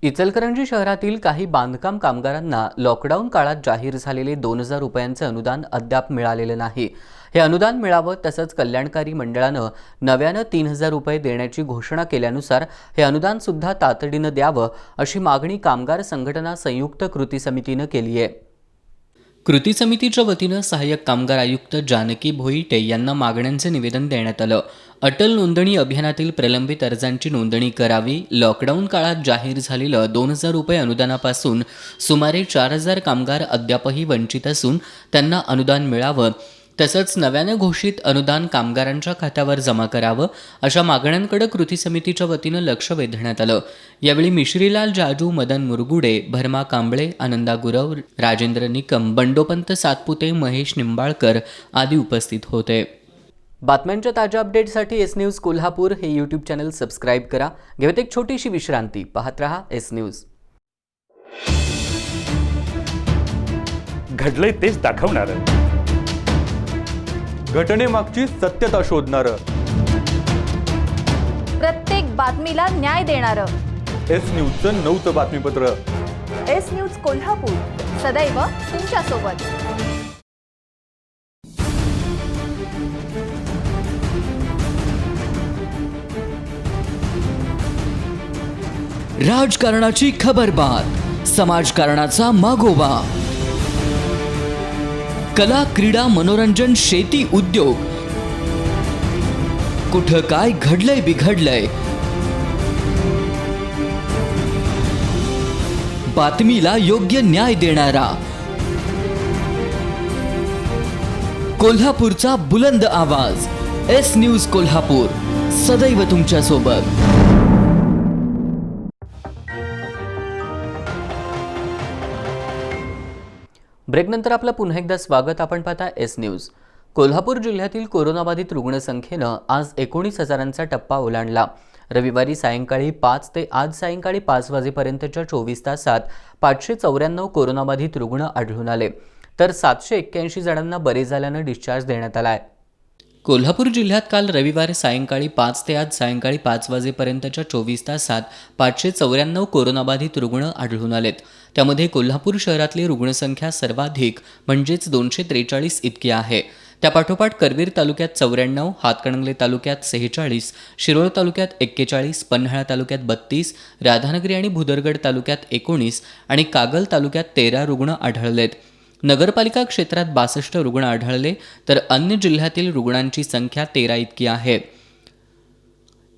इचलकरंजी शहरातील काही बांधकाम कामगारांना लॉकडाऊन काळात जाहीर झालेले 2,000 रुपयांचे अनुदान अद्याप मिळालेलं नाही. हे अनुदान मिळावं तसंच कल्याणकारी मंडळानं नव्यानं 3,000 रुपये देण्याची घोषणा केल्यानुसार हे अनुदान सुद्धा तातडीनं द्यावं अशी मागणी कामगार संघटना संयुक्त कृती समितीनं केली आहे. कृती समितीच्या वतीनं सहाय्यक कामगार आयुक्त जानकी भोईटे यांना मागण्यांचे निवेदन देण्यात आलं. अटल नोंदणी अभियानातील प्रलंबित अर्जांची नोंदणी करावी. लॉकडाऊन काळात जाहीर झालेलं 2,000 रुपये अनुदानापासून सुमारे 4,000 कामगार अद्यापही वंचित असून त्यांना अनुदान मिळावं. तसंच नव्यानं घोषित अनुदान कामगारांच्या खात्यावर जमा करावं अशा मागण्यांकडे कृती समितीच्या वतीनं लक्ष वेधण्यात आलं. यावेळी मिश्रीलाल जाजू, मदन मुरगुडे, भरमा कांबळे, आनंदा गुरव, राजेंद्र निकम, बंडोपंत सातपुते, महेश निंबाळकर आदी उपस्थित होते. बातम्यांच्या ताज्या अपडेटसाठी एस न्यूज कोल्हापूर हे यूट्यूब चॅनल सबस्क्राईब करा. घेऊयात एक छोटीशी विश्रांती. पाहत रहा एस न्यूज. घडलंय तेच दाखवणार, घटनेमागची सत्यता शोधणारं, प्रत्येक बातमीला न्याय देणारं एस न्यूजचं 9चं बातमीपत्र. एस न्यूज कोल्हापूर, सदैव तुमच्यासोबत. राजकारणाची खबरबात, समाजकारणाचा मागोवा, कला, क्रीडा, मनोरंजन, शेती, उद्योग, कुठं काय घडलंय बिघडलंय, बातमीला योग्य न्याय देणारा, कोल्हापूरचा बुलंद आवाज. एस न्यूज कोल्हापूर, सदैव तुमच्या सोबत. ब्रेकनंतर आपलं पुन्हा एकदा स्वागत. आपण पाहता एस न्यूज. कोल्हापूर जिल्ह्यातील कोरोनाबाधित रुग्णसंख्येनं आज 19,000चा टप्पा ओलांडला. रविवारी सायंकाळी 5 ते आज सायंकाळी 5 वाजेपर्यंतच्या 24 तासात 594 कोरोनाबाधित रुग्ण आढळून आले, तर 781 जणांना बरे झाल्यानं डिस्चार्ज देण्यात आला आहे. कोल्हापूर जिल्ह्यात काल रविवारी सायंकाळी 5 ते आज सायंकाळी 5 वाजेपर्यंतच्या 24 तासात 594 कोरोनाबाधित रुग्ण आढळून आलेत. त्यामध्ये कोल्हापूर शहरातली रुग्णसंख्या सर्वाधिक म्हणजेच 243 इतकी आहे. त्यापाठोपाठ करवीर तालुक्यात 94, हातकणंगले तालुक्यात 46, शिरोळ तालुक्यात 41, पन्हाळा तालुक्यात 32, राधानगरी आणि भुदरगड तालुक्यात 19 आणि कागल तालुक्यात 13 रुग्ण आढळलेत. नगरपालिका क्षेत्रात 62 रुग्ण आढळले, तर अन्य जिल्ह्यातील रुग्णांची संख्या 13 इतकी आहे.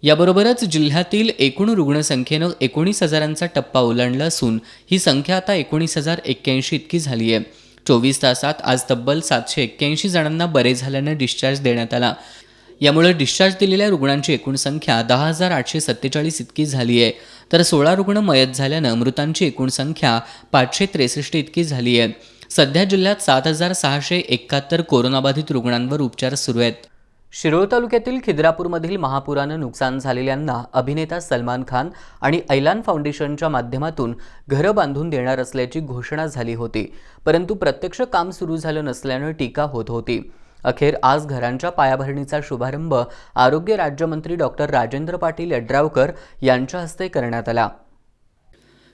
याबरोबरच जिल्ह्यातील एकूण रुग्णसंख्येनं 19,000चा टप्पा ओलांडला असून ही संख्या आता 19,081 इतकी झाली आहे. 24 तासात आज तब्बल 781 जणांना बरे झाल्यानं डिस्चार्ज देण्यात आला. यामुळे डिस्चार्ज दिलेल्या रुग्णांची एकूण संख्या 10,847 इतकी झाली आहे. तर 16 रुग्ण मयत झाल्यानं मृतांची एकूण संख्या 563 इतकी झाली आहे. सध्या जिल्ह्यात 7,671 कोरोनाबाधित रुग्णांवर उपचार सुरू आहेत. शिरोळ तालुक्यातील खिद्रापूरमधील महापुरानं नुकसान झालेल्यांना अभिनेता सलमान खान आणि ऐलान फाउंडेशनच्या माध्यमातून घरं बांधून देणार असल्याची घोषणा झाली होती. परंतु प्रत्यक्ष काम सुरू झालं नसल्यानं टीका होत होती. अखेर आज घरांच्या पायाभरणीचा शुभारंभ आरोग्य राज्यमंत्री डॉक्टर राजेंद्र पाटील यड्रावकर यांच्या हस्ते करण्यात आला.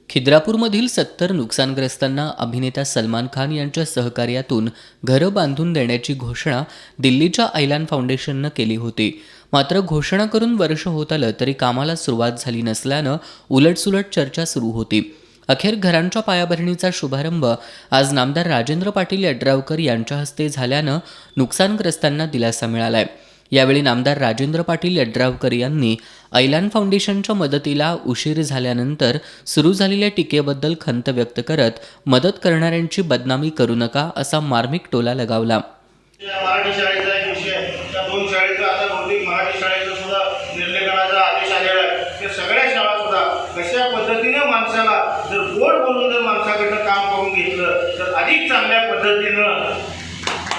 खिद्रापूरमधील 70 नुकसानग्रस्तांना अभिनेता सलमान खान यांच्या सहकार्यातून घरं बांधून देण्याची घोषणा दिल्लीच्या ऐलान फाउंडेशननं केली होती. मात्र घोषणा करून वर्ष होत आलं तरी कामाला सुरुवात झाली नसल्यानं उलटसुलट चर्चा सुरू होती. अखेर घरांच्या पायाभरणीचा शुभारंभ आज नामदार राजेंद्र पाटील यड्रावकर यांच्या हस्ते झाल्यानं नुकसानग्रस्तांना दिलासा मिळालाय. यावेळी नामदार राजेंद्र पाटील यड्रावकर यांनी ऐलान फाउंडेशनच्या मदतीला उशीर झाल्यानंतर सुरू झालेल्या टीकेबद्दल खंत व्यक्त करत मदत करणाऱ्यांची बदनामी करू नका असा मार्मिक टोला लगावला. मराठी शाळेचा एक विषय, त्या 2 शाळेचा आता बहुतेक मराठी शाळेचा सुद्धा निर्णय करण्याचा आदेश आलेला आहे. त्या सगळ्या शाळा सुद्धा कशा पद्धतीनं माणसाला जर गोड बोलून जर माणसाकडनं काम करून घेतलं तर अधिक चांगल्या पद्धतीनं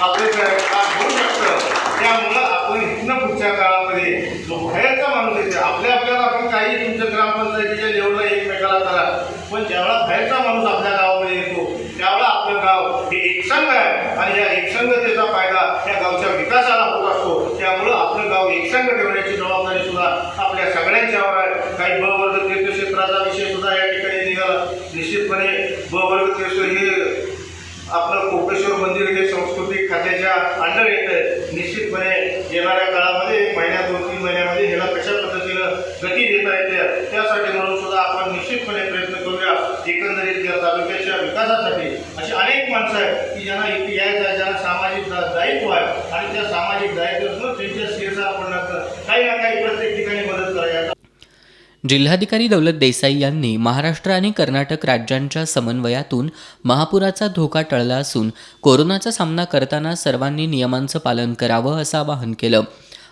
आपले काम होऊ शकतं. त्यामुळं आपण इथनं पुढच्या काळामध्ये जो बाहेरचा माणूस येते आपल्याला आपण काही तुमच्या ग्रामपंचायतीच्या लेवलला एकमेकाला करा, पण ज्यावेळा बाहेरचा माणूस आपल्या गावामध्ये येतो त्यावेळा आपलं गाव हे एकसंघ आहे आणि या एकसंघतेचा फायदा या गावच्या विकासाला होत असतो. त्यामुळं आपलं गाव एकसंघ ठेवण्याची जबाबदारी सुद्धा आपल्या सगळ्यांच्यावर आहे. काही ब वर्ग तीर्थक्षेत्राचा विषय सुद्धा या ठिकाणी निघाला. निश्चितपणे ब वर्ग तीर्थ हे आपलं कोपेश्वर मंदिर हे सांस्कृतिक खात्याच्या अंडर येतं. निश्चितपणे येणाऱ्या काळामध्ये 1 महिन्यात 2-3 महिन्यामध्ये ह्याला कशा पद्धतीनं गती देता येते त्यासाठी म्हणून सुद्धा आपण निश्चितपणे प्रयत्न करूया. एकंदरीत या तालुक्याच्या विकासासाठी अशी अनेक माणसं आहेत की ज्यांना इथे यायचं आहे, ज्यांना सामाजिक दायित्व आहे आणि त्या सामाजिक दायित्वातून त्यांच्या शिरसा आपण काही ना काही प्रत्येक ठिकाणी मदत करायला. जिल्हाधिकारी दौलत देसाई यांनी महाराष्ट्र आणि कर्नाटक राज्यांच्या समन्वयातून महापुराचा धोका टळला असून कोरोनाचा सामना करताना सर्वांनी नियमांचं पालन करावं असं आवाहन केलं.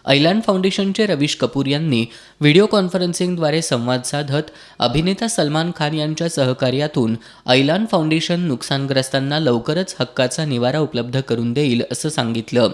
ऐलान फाउंडेशनचे रवीश कपूर यांनी व्हिडिओ कॉन्फरन्सिंगद्वारे संवाद साधत अभिनेता सलमान खान यांच्या सहकार्यातून ऐलान फाउंडेशन नुकसानग्रस्तांना लवकरच हक्काचा निवारा उपलब्ध करून देईल असं सांगितलं.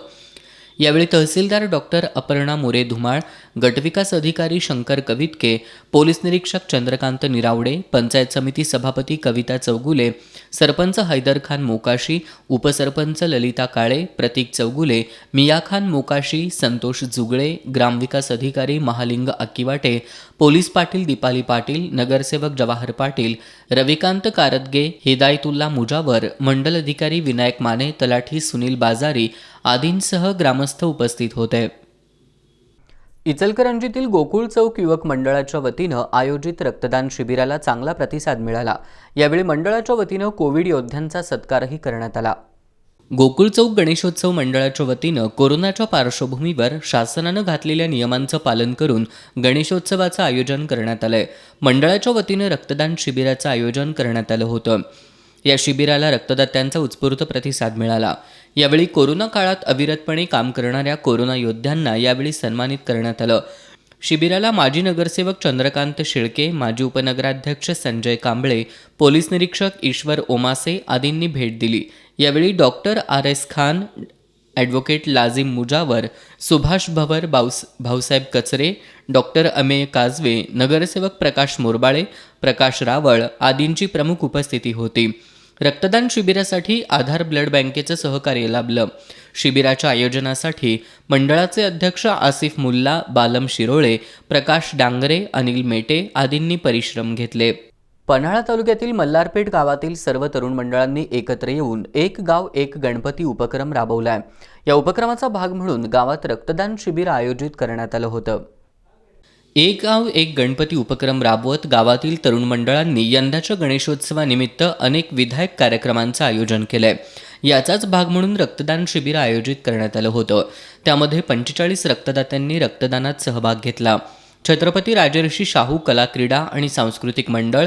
यावेळी तहसीलदार डॉक्टर अपर्णा मोरे धुमाळ, गटविकास अधिकारी शंकर कवितके, पोलीस निरीक्षक चंद्रकांत निरावडे, पंचायत समिती सभापती कविता चौगुले, सरपंच हैदर खान मोकाशी, उपसरपंच ललिता काळे, प्रतीक चौगुले, मिया खान मोकाशी, संतोष जुगळे, ग्रामविकास अधिकारी महालिंग अक्किवाटे, पोलीस पाटील दीपाली पाटील, नगरसेवक जवाहर पाटील, रविकांत कारदगे, हिदायतुल्ला मुजावर, मंडल अधिकारी विनायक माने, तलाठी सुनील बाजारी आदींसह ग्रामस्थ उपस्थित होते. इचलकरंजीतील गोकुळ चौक युवक मंडळाच्या वतीनं आयोजित रक्तदान शिबिराला चांगला प्रतिसाद मिळाला. यावेळी मंडळाच्या वतीनं कोविड योद्ध्यांचा सत्कारही करण्यात आला. गोकुळ चौक गणेशोत्सव मंडळाच्या वतीनं कोरोनाच्या पार्श्वभूमीवर शासनानं घातलेल्या नियमांचं पालन करून गणेशोत्सवाचं आयोजन करण्यात आलंय. मंडळाच्या वतीनं रक्तदान शिबिराचं आयोजन करण्यात आलं होतं. या शिबिराला रक्तदात्यांचा उत्स्फूर्त प्रतिसाद मिळाला. यावेळी कोरोना काळात अविरतपणे काम करणाऱ्या कोरोना योद्ध्यांना यावेळी सन्मानित करण्यात आलं. शिबिराला माजी नगरसेवक चंद्रकांत शिळके, माजी उपनगराध्यक्ष संजय कांबळे, पोलीस निरीक्षक ईश्वर ओमासे आदींनी भेट दिली. यावेळी डॉक्टर RS खान, ॲडव्होकेट लाजिम मुजावर, सुभाष भवर, भाऊसाहेब कचरे, डॉक्टर अमेय काजवे, नगरसेवक प्रकाश मोरबाळे, प्रकाश रावळ आदींची प्रमुख उपस्थिती होती. रक्तदान शिबिरासाठी आधार ब्लड बँकेचं सहकार्य लाभलं. शिबिराच्या आयोजनासाठी मंडळाचे अध्यक्ष आसिफ मुल्ला, बालम शिरोळे, प्रकाश डांगरे, अनिल मेटे आदींनी परिश्रम घेतले. पन्हाळा तालुक्यातील मल्हारपेठ गावातील सर्व तरुण मंडळांनी एकत्र येऊन एक गाव एक गणपती उपक्रम राबवलाय. या उपक्रमाचा भाग म्हणून गावात रक्तदान शिबिर आयोजित करण्यात आलं होतं. एक गाव एक गणपती उपक्रम राबवत गावातील तरुण मंडळांनी यंदाच्या गणेशोत्सवानिमित्त अनेक विधायक कार्यक्रमांचं आयोजन केलंय. याचाच भाग म्हणून रक्तदान शिबिर आयोजित करण्यात आलं होतं. त्यामध्ये 45 रक्तदात्यांनी रक्तदानात सहभाग घेतला. छत्रपती राजर्षी शाहू कला क्रीडा आणि सांस्कृतिक मंडळ,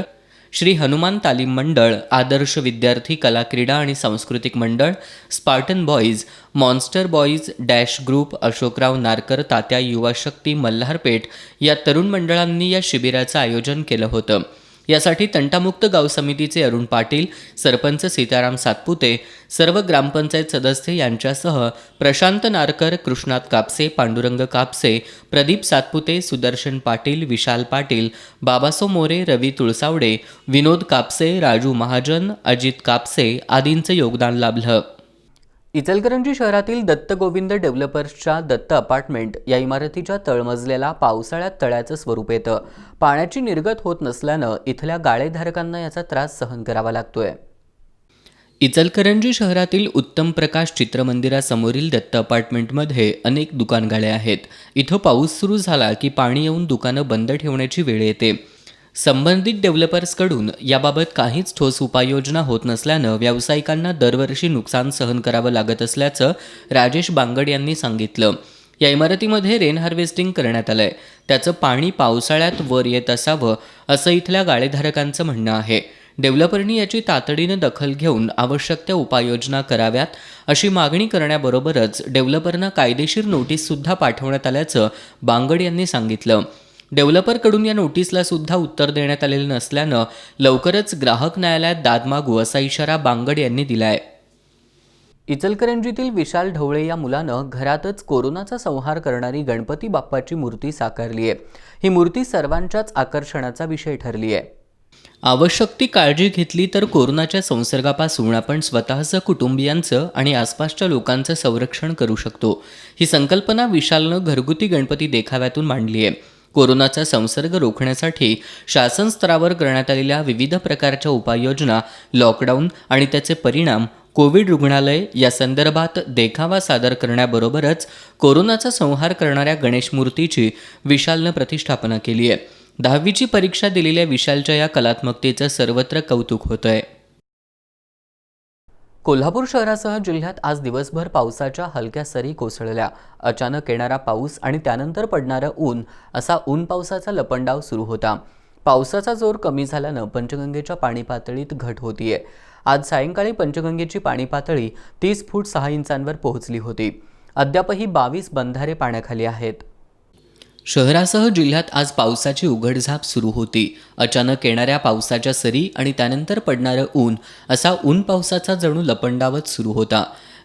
श्री हनुमान तालीम मंडळ, आदर्श विद्यार्थी कला क्रीडा आणि सांस्कृतिक मंडळ, Spartan boys, monster boys, dash group, Ashokrao Narkar Tatya Yuva Shakti Malharpeth या तरुण मंडळांनी या शिबिराचं आयोजन केलं होतं. यासाठी तंटामुक्त गाव समितीचे अरुण पाटील, सरपंच सीताराम सातपुते, सर्व ग्रामपंचायत सदस्य यांच्यासह प्रशांत नारकर, कृष्णात कापसे, पांडुरंग कापसे, प्रदीप सातपुते, सुदर्शन पाटील, विशाल पाटील, बाबासो मोरे, रवी तुळसावडे, विनोद कापसे, राजू महाजन, अजित कापसे आदींचं योगदान लाभलं. इचलकरंजी शहरातील दत्त गोविंद डेव्हलपर्सच्या दत्त अपार्टमेंट या इमारतीच्या तळमजल्याला पावसाळ्यात तळ्याचं स्वरूप येतं. पाण्याची निर्गत होत नसल्यानं इथल्या गाळेधारकांना याचा त्रास सहन करावा लागतोय. इचलकरंजी शहरातील उत्तम प्रकाश चित्रमंदिरासमोरील दत्त अपार्टमेंटमध्ये अनेक दुकानगाळे आहेत. इथं पाऊस सुरू झाला की पाणी येऊन दुकानं बंद ठेवण्याची वेळ येते. संबंधित डेव्हलपर्सकडून याबाबत काहीच ठोस उपाययोजना होत नसल्यानं व्यावसायिकांना दरवर्षी नुकसान सहन करावं लागत असल्याचं राजेश बांगड यांनी सांगितलं. या इमारतीमध्ये रेन हार्वेस्टिंग करण्यात आलंय. त्याचं पाणी पावसाळ्यात वर येत असावं असं इथल्या गाळेधारकांचं म्हणणं आहे. डेव्हलपरनी याची तातडीनं दखल घेऊन आवश्यक त्या उपाययोजना कराव्यात अशी मागणी करण्याबरोबरच डेव्हलपरना कायदेशीर नोटीससुद्धा पाठवण्यात आल्याचं बांगड यांनी सांगितलं. डेव्हलपरकडून या नोटीसला सुद्धा उत्तर देण्यात आलेलं नसल्यानं लवकरच ग्राहक न्यायालयात दाद मागू असा इशारा बांगड यांनी दिलाय. इचलकरंजीतील विशाल ढवळे या मुलानं घरातच कोरोनाचा संहार करणारी गणपती बाप्पाची मूर्ती साकारली आहे. ही मूर्ती सर्वांच्याच आकर्षणाचा विषय ठरली आहे. आवश्यक ती काळजी घेतली तर कोरोनाच्या संसर्गापासून आपण स्वतःचं, कुटुंबियांचं आणि आसपासच्या लोकांचं संरक्षण करू शकतो. ही संकल्पना विशालनं घरगुती गणपती देखाव्यातून मांडली आहे. कोरोनाचा संसर्ग रोखण्यासाठी शासन स्तरावर करण्यात आलेल्या विविध प्रकारच्या उपाययोजना, लॉकडाऊन आणि त्याचे परिणाम, कोविड रुग्णालय या संदर्भात देखावा सादर करण्याबरोबरच कोरोनाचा संहार करणाऱ्या गणेश मूर्तीची विशालनं प्रतिष्ठापना केली आहे. 10वीची परीक्षा दिलेल्या विशालच्या या कलात्मकतेचं सर्वत्र कौतुक होत आहे. कोल्हापूर शहरासह जिल्ह्यात आज दिवसभर पावसाच्या हलक्या सरी कोसळल्या. अचानक येणारा पाऊस आणि त्यानंतर पडणारं ऊन असा ऊन पावसाचा लपंडाव सुरू होता. पावसाचा जोर कमी झाल्यानं पंचगंगेच्या पाणी पातळीत घट होतीये. आज सायंकाळी पंचगंगेची पाणी पातळी 30 फूट 6 इंचांवर पोहोचली होती. अद्यापही 22 बंधारे पाण्याखाली आहेत. शहरासह जिल्ह्यात आज पावसाची उघडझाप सुरू होती. अचानक येणाऱ्या पावसाच्या सरी आणि त्यानंतर पडणारं ऊन असा ऊन पावसाचा जणू लपंडावच सुरू होता.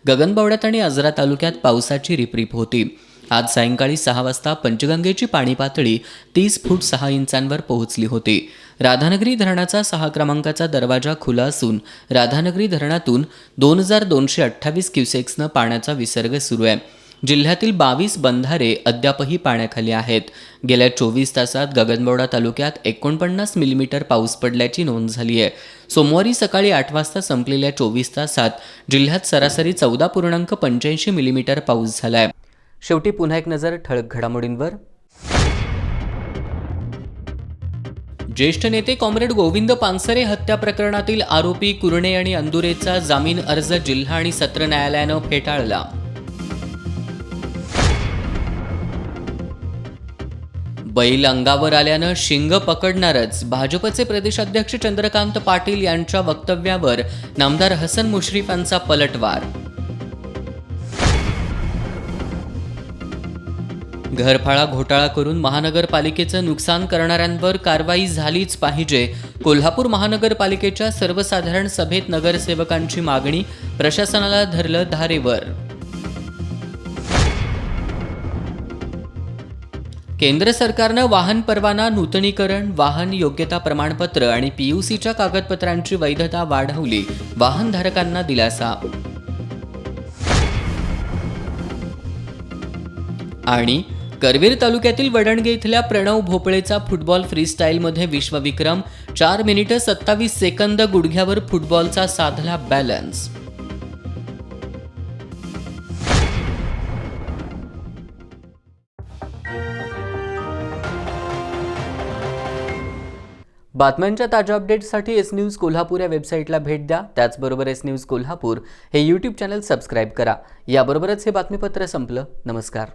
गगनबावड्यात आणि आजरा तालुक्यात पावसाची रिपरिप होती. आज सायंकाळी 6 वाजता पंचगंगेची पाणी पातळी 30 फूट 6 इंचांवर पोहोचली होती. राधानगरी धरणाचा 6 क्रमांकाचा दरवाजा खुला असून राधानगरी धरणातून 2228 क्युसेक्सनं पाण्याचा विसर्ग सुरू आहे. जिल्ह्यातील 22 बंधारे अद्यापही पाण्याखाली आहेत. गेल्या 24 तासात गगनबावडा तालुक्यात 49 मिलीमीटर पाऊस पडल्याची नोंद झाली आहे. सोमवारी सकाळी 8 वाजता संपलेल्या 24 तासात जिल्ह्यात सरासरी 14.85 मिलीमीटर पाऊस झाला आहे. शेवटी पुन्हा एक नजर ठळक घडामोडींवर. ज्येष्ठ नेते कॉम्रेड गोविंद पानसरे हत्या प्रकरणातील आरोपी कुरणे आणि अंदुरेचा जामीन अर्ज जिल्हा आणि सत्र न्यायालयानं फेटाळला. बैल अंगावर आल्यानं शिंग पकडणारच, भाजपचे प्रदेशाध्यक्ष चंद्रकांत पाटील यांच्या वक्तव्यावर नामदार हसन मुश्रीफांचा पलटवार. घरफाळा घोटाळा करून महानगरपालिकेचं नुकसान करणाऱ्यांवर कारवाई झालीच पाहिजे. कोल्हापूर महानगरपालिकेच्या सर्वसाधारण सभेत नगरसेवकांची मागणी, प्रशासनाला धरलं धारेवर. केंद्र सरकारनं वाहन परवाना, नूतनीकरण, वाहन योग्यता प्रमाणपत्र आणि PUCच्या कागदपत्रांची वैधता वाढवली, वाहनधारकांना दिलासा. आणि करवीर तालुक्यातील वडणगे इथल्या प्रणव भोपळेचा फुटबॉल फ्रीस्टाईलमध्ये विश्वविक्रम, 4 मिनिटं 27 सेकंद गुडघ्यावर फुटबॉलचा साधला बॅलन्स. बातम्यांच्या ताज्या अपडेट्ससाठी एस न्यूज कोल्हापूर या वेबसाईटला भेट द्या. त्याचबरोबर एस न्यूज कोल्हापूर हे यूट्यूब चॅनल सबस्क्राईब करा. याबरोबरच हे बातमीपत्र संपलं. नमस्कार.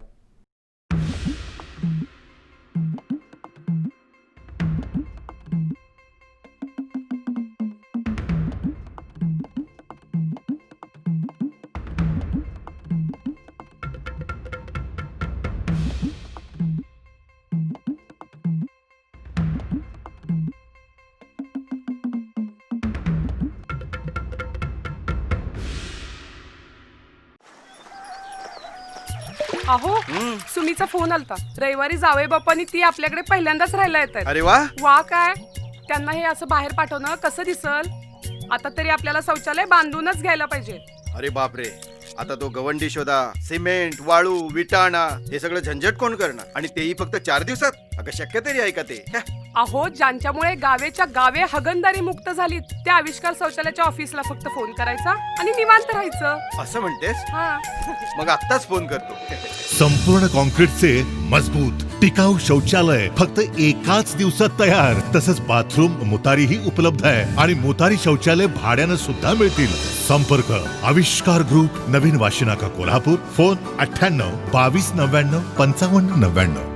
अहो सुमीचा फोन आलता. रविवारी जावई बाप्पानी ती आपल्याकडे पहिल्यांदाच राहायला येत आहेत. अरे वा. वा काय, त्यांना हे असं बाहेर पाठवणं कसं दिसल? आता तरी आपल्याला शौचालय बांधूनच घ्यायला पाहिजे. अरे बापरे, आता तो गवंडी शोधा, सिमेंट, वाळू, विटाणा हे सगळं झंझट कोण करणार? आणि तेही फक्त 4 दिवसात? अगं शक्य तरी आहे का ते? अहो ज्यांच्यामुळे गावेच्या गावे हगणदारी मुक्त झाली त्या आविष्कार शौचालयाच्या ऑफिसला फक्त फोन करायचा आणि निवांत राहायचं. असं म्हणतेस? हा. मग आत्ताच फोन करतो. संपूर्ण कॉन्क्रीटचे मजबूत टिकाऊ शौचालय फक्त एकाच दिवसात तयार. तसंच बाथरूम मुतारीही उपलब्ध आहे आणि मुतारी शौचालय भाड्यानं सुद्धा मिळतील. संपर्क आविष्कार ग्रुप, नवीन वाशिनाका, कोल्हापूर. फोन 98 22 99 55 99.